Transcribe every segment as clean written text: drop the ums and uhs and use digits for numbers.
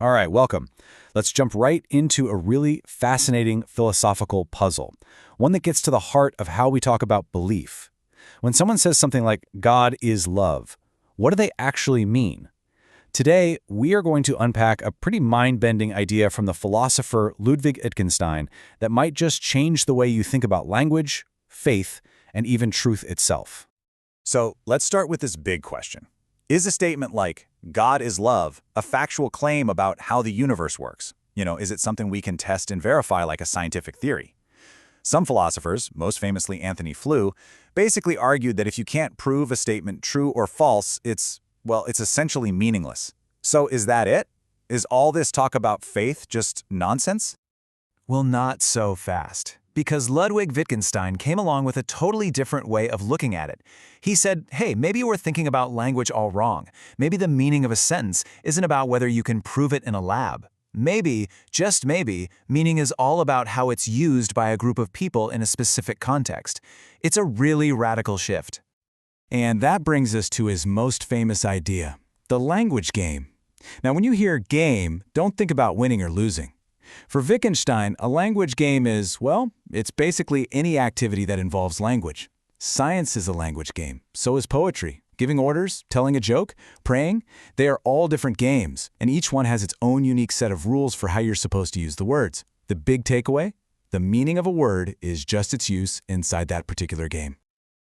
All right, welcome. Let's jump right into a really fascinating philosophical puzzle, one that gets to the heart of how we talk about belief. When someone says something like, God is love, what do they actually mean? Today, we are going to unpack a pretty mind-bending idea from the philosopher Ludwig Wittgenstein that might just change the way you think about language, faith, and even truth itself. So let's start with this big question. Is a statement like, God is love, a factual claim about how the universe works? Is it something we can test and verify like a scientific theory? Some philosophers, most famously Anthony Flew, basically argued that if you can't prove a statement true or false, it's essentially meaningless. So is that it? Is all this talk about faith just nonsense? Well, not so fast. Because Ludwig Wittgenstein came along with a totally different way of looking at it. He said, hey, maybe we're thinking about language all wrong. Maybe the meaning of a sentence isn't about whether you can prove it in a lab. Maybe, just maybe, meaning is all about how it's used by a group of people in a specific context. It's a really radical shift. And that brings us to his most famous idea, the language game. Now, when you hear game, don't think about winning or losing. For Wittgenstein, a language game is, it's basically any activity that involves language. Science is a language game. So is poetry. Giving orders, telling a joke, praying, they are all different games, and each one has its own unique set of rules for how you're supposed to use the words. The big takeaway? The meaning of a word is just its use inside that particular game.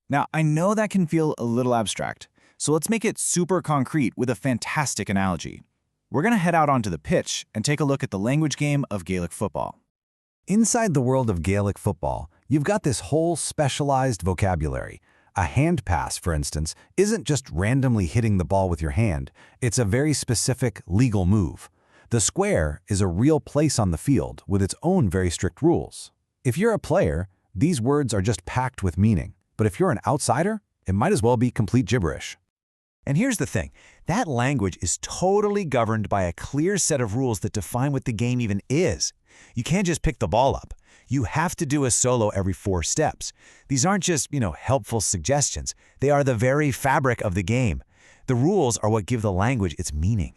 Now, I know that can feel a little abstract, so let's make it super concrete with a fantastic analogy. We're going to head out onto the pitch and take a look at the language game of Gaelic football. Inside the world of Gaelic football, you've got this whole specialized vocabulary. A hand pass, for instance, isn't just randomly hitting the ball with your hand. It's a very specific legal move. The square is a real place on the field with its own very strict rules. If you're a player, these words are just packed with meaning. But if you're an outsider, it might as well be complete gibberish. And here's the thing, that language is totally governed by a clear set of rules that define what the game even is. You can't just pick the ball up. You have to do a solo every 4 steps. These aren't just, helpful suggestions. They are the very fabric of the game. The rules are what give the language its meaning.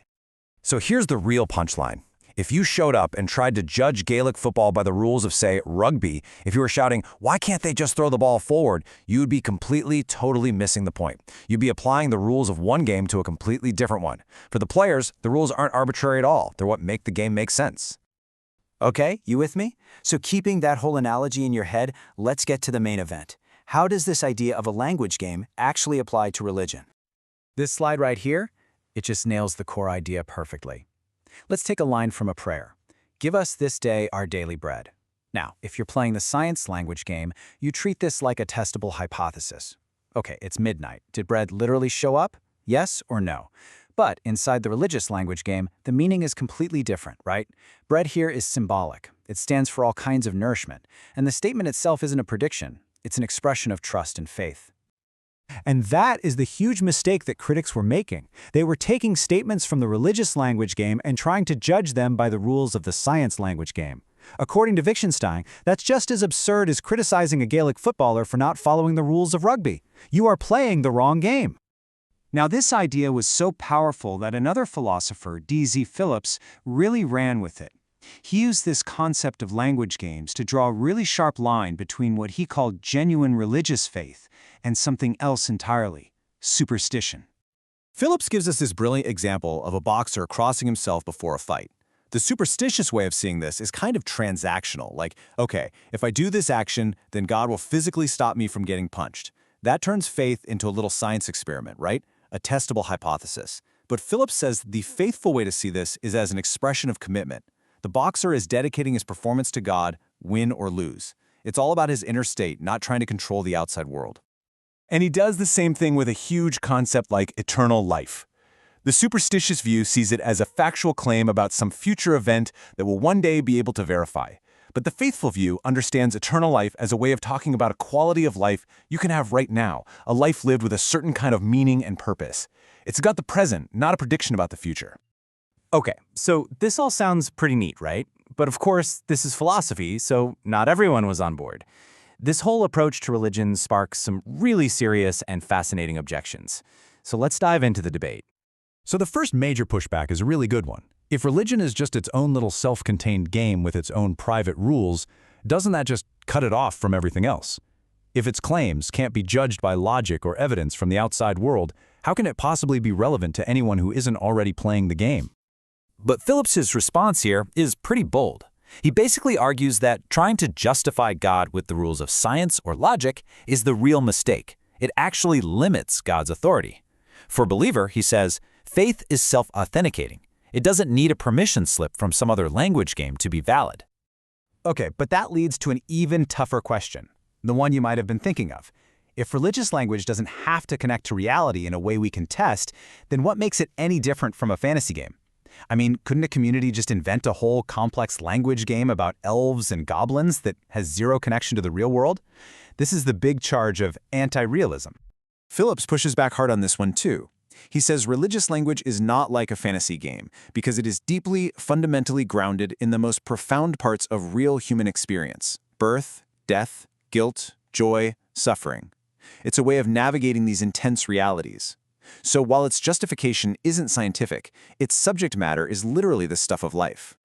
So here's the real punchline. If you showed up and tried to judge Gaelic football by the rules of, say, rugby, if you were shouting, why can't they just throw the ball forward, you would be totally missing the point. You'd be applying the rules of one game to a completely different one. For the players, the rules aren't arbitrary at all. They're what make the game make sense. Okay, you with me? So keeping that whole analogy in your head, let's get to the main event. How does this idea of a language game actually apply to religion? This slide right here, it just nails the core idea perfectly. Let's take a line from a prayer. Give us this day our daily bread. Now, if you're playing the science language game, you treat this like a testable hypothesis. Okay, it's midnight. Did bread literally show up? Yes or no? But inside the religious language game, the meaning is completely different, right? Bread here is symbolic. It stands for all kinds of nourishment. And the statement itself isn't a prediction. It's an expression of trust and faith. And that is the huge mistake that critics were making. They were taking statements from the religious language game and trying to judge them by the rules of the science language game. According to Wittgenstein, that's just as absurd as criticizing a Gaelic footballer for not following the rules of rugby. You are playing the wrong game. Now, this idea was so powerful that another philosopher, D.Z. Phillips, really ran with it. He used this concept of language games to draw a really sharp line between what he called genuine religious faith and something else entirely, superstition. Phillips gives us this brilliant example of a boxer crossing himself before a fight. The superstitious way of seeing this is kind of transactional, like, okay, if I do this action, then God will physically stop me from getting punched. That turns faith into a little science experiment, right? A testable hypothesis. But Phillips says the faithful way to see this is as an expression of commitment. The boxer is dedicating his performance to God, win or lose. It's all about his inner state, not trying to control the outside world. And he does the same thing with a huge concept like eternal life. The superstitious view sees it as a factual claim about some future event that will one day be able to verify. But the faithful view understands eternal life as a way of talking about a quality of life you can have right now, a life lived with a certain kind of meaning and purpose. It's about the present, not a prediction about the future. Okay, so this all sounds pretty neat, right? But of course, this is philosophy, so not everyone was on board. This whole approach to religion sparks some really serious and fascinating objections. So let's dive into the debate. So the first major pushback is a really good one. If religion is just its own little self-contained game with its own private rules, doesn't that just cut it off from everything else? If its claims can't be judged by logic or evidence from the outside world, how can it possibly be relevant to anyone who isn't already playing the game? But Phillips's response here is pretty bold. He basically argues that trying to justify God with the rules of science or logic is the real mistake. It actually limits God's authority. For a believer, he says, faith is self-authenticating. It doesn't need a permission slip from some other language game to be valid. Okay, but that leads to an even tougher question, the one you might have been thinking of. If religious language doesn't have to connect to reality in a way we can test, then what makes it any different from a fantasy game? I mean, couldn't a community just invent a whole complex language game about elves and goblins that has zero connection to the real world? This is the big charge of anti-realism. Phillips pushes back hard on this one too. He says religious language is not like a fantasy game because it is deeply, fundamentally grounded in the most profound parts of real human experience: birth, death, guilt, joy, suffering. It's a way of navigating these intense realities. So while its justification isn't scientific, its subject matter is literally the stuff of life.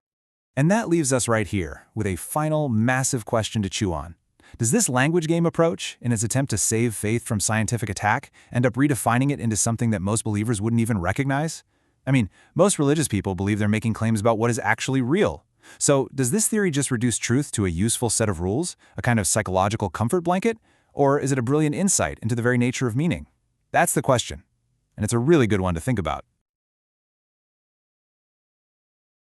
And that leaves us right here with a final, massive question to chew on. Does this language game approach, in its attempt to save faith from scientific attack, end up redefining it into something that most believers wouldn't even recognize? I mean, most religious people believe they're making claims about what is actually real. So does this theory just reduce truth to a useful set of rules, a kind of psychological comfort blanket? Or is it a brilliant insight into the very nature of meaning? That's the question. And it's a really good one to think about.